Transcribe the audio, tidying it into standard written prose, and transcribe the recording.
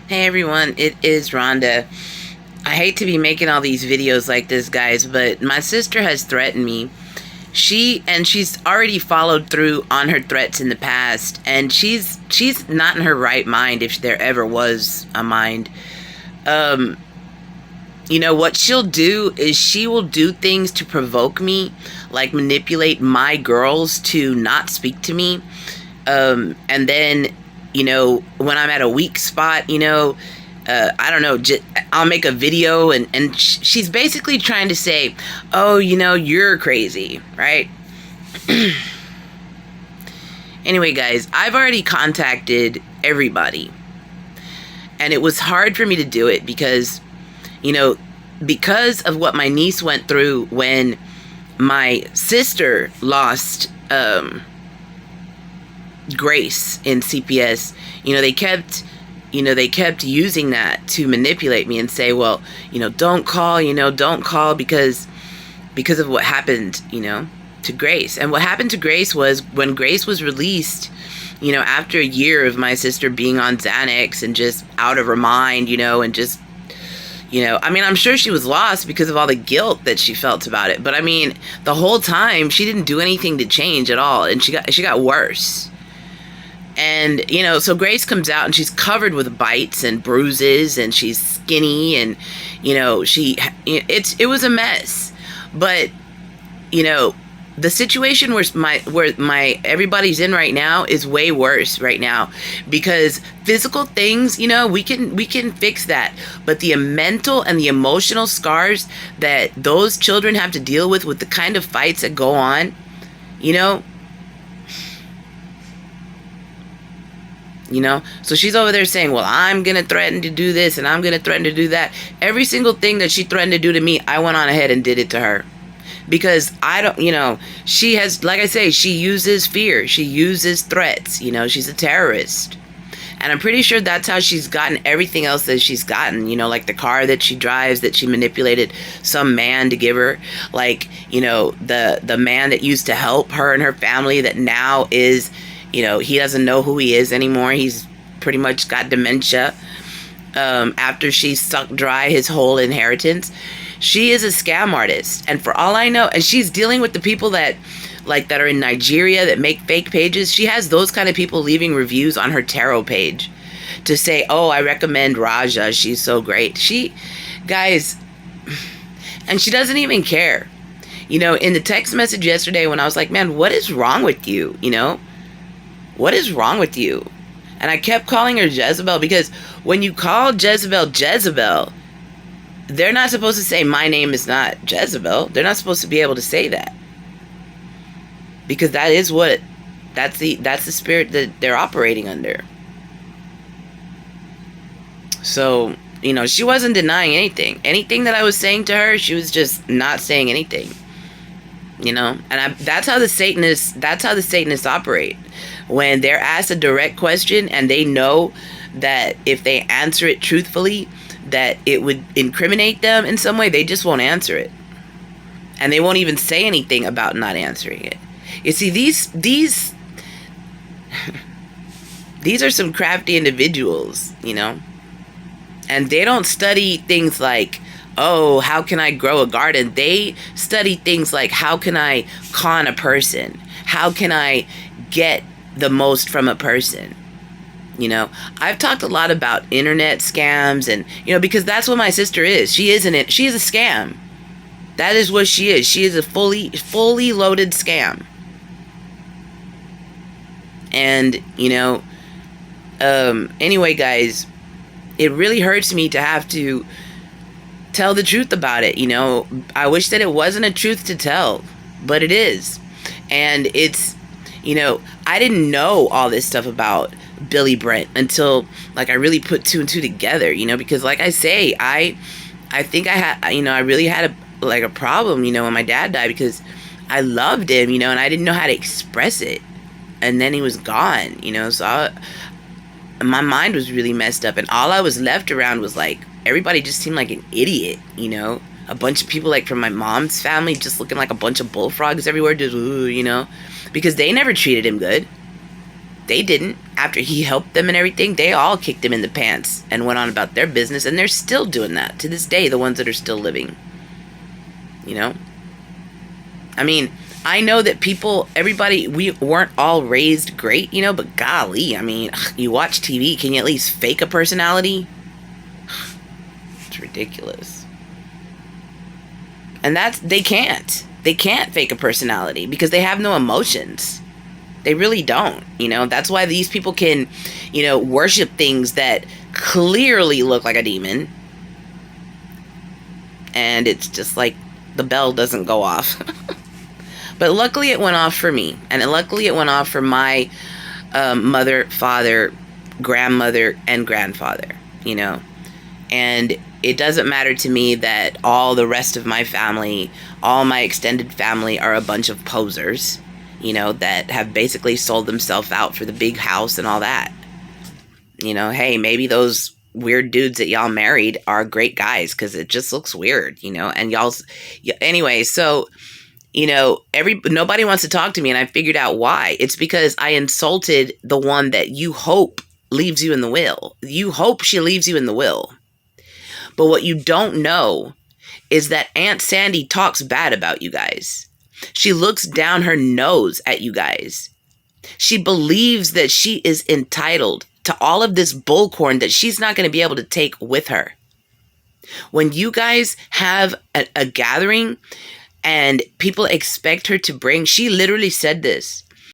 Hey everyone, it is Rhonda. I hate to be making all these videos like this, guys, but my sister has threatened me. She's already followed through on her threats in the past, and she's not in her right mind if there ever was a mind. Um, what she'll do is she will do things to provoke me, like manipulate my girls to not speak to me. And then, when I'm at a weak spot, I don't know, I'll make a video and she's basically trying to say, oh, you're crazy, right? Anyway, guys, I've already contacted everybody. And it was hard for me to do it because of what my niece went through when my sister lost Grace in CPS. They kept using that to manipulate me and say, well, don't call because of what happened, to Grace. And what happened to Grace was when Grace was released, after a year of my sister being on Xanax and just out of her mind, and just, I'm sure she was lost because of all the guilt that she felt about it. But the whole time she didn't do anything to change at all. And she got worse. And, so Grace comes out and she's covered with bites and bruises and she's skinny and, it was a mess. But, the situation where my everybody's in right now is way worse right now because physical things, we can fix that. But the mental and the emotional scars that those children have to deal with the kind of fights that go on, so she's over there saying, well, I'm going to threaten to do this and I'm going to threaten to do that. Every single thing that she threatened to do to me, I went on ahead and did it to her. Because I don't, she has, like I say, she uses fear. She uses threats. She's a terrorist. And I'm pretty sure that's how she's gotten everything else that she's gotten, like the car that she drives that she manipulated some man to give her. Like, the man that used to help her and her family that now is, he doesn't know who he is anymore. He's pretty much got dementia after she sucked dry his whole inheritance. She is a scam artist. And for all I know, and she's dealing with the people that are in Nigeria that make fake pages. She has those kind of people leaving reviews on her tarot page to say, oh, I recommend Raja. She's so great. Guys, and she doesn't even care. In the text message yesterday when I was like, man, what is wrong with you? What is wrong with you? And I kept calling her Jezebel because when you call Jezebel, they're not supposed to say, my name is not Jezebel. They're not supposed to be able to say that. Because that's the spirit that they're operating under. So, she wasn't denying anything. Anything that I was saying to her, she was just not saying anything. And that's how the Satanists operate. When they're asked a direct question and they know that if they answer it truthfully, that it would incriminate them in some way, they just won't answer it. And they won't even say anything about not answering it. You see, these are some crafty individuals, and they don't study things like, oh, how can I grow a garden? They study things like, how can I con a person? How can I get the most from a person? I've talked a lot about internet scams and, because that's what my sister is. She is a scam. That is what she is. She is a fully loaded scam. And, anyway, guys, it really hurts me to have to tell the truth about it. I wish that it wasn't a truth to tell, but it is. And it's, I didn't know all this stuff about Billy Brent until I really put two and two together, because like I say, I think I had, I really had a problem, when my dad died because I loved him, and I didn't know how to express it. And then he was gone, so my mind was really messed up. And all I was left around was everybody just seemed like an idiot, a bunch of people from my mom's family just looking like a bunch of bullfrogs everywhere, just, because they never treated him good. They didn't. After he helped them and everything, they all kicked him in the pants and went on about their business, and they're still doing that to this day, the ones that are still living. You know? I mean, I know that everybody, we weren't all raised great, you know, but golly, I mean, you watch TV, can you at least fake a personality? It's ridiculous. And they can't. They can't fake a personality because they have no emotions. They really don't, you know. That's why these people can, you know, worship things that clearly look like a demon. And it's just like the bell doesn't go off. But luckily it went off for me. And luckily it went off for my mother, father, grandmother, and grandfather, you know. And it doesn't matter to me that all the rest of my family, all my extended family are a bunch of posers, you know, that have basically sold themselves out for the big house and all that. You know, hey, maybe those weird dudes that y'all married are great guys because it just looks weird, you know, and anyway, so, you know, nobody wants to talk to me, and I figured out why. It's because I insulted the one that you hope leaves you in the will. You hope she leaves you in the will. But what you don't know is that Aunt Sandy talks bad about you guys. She looks down her nose at you guys. She believes that she is entitled to all of this bullcorn that she's not going to be able to take with her. When you guys have a gathering and people expect her to bring, she literally said this.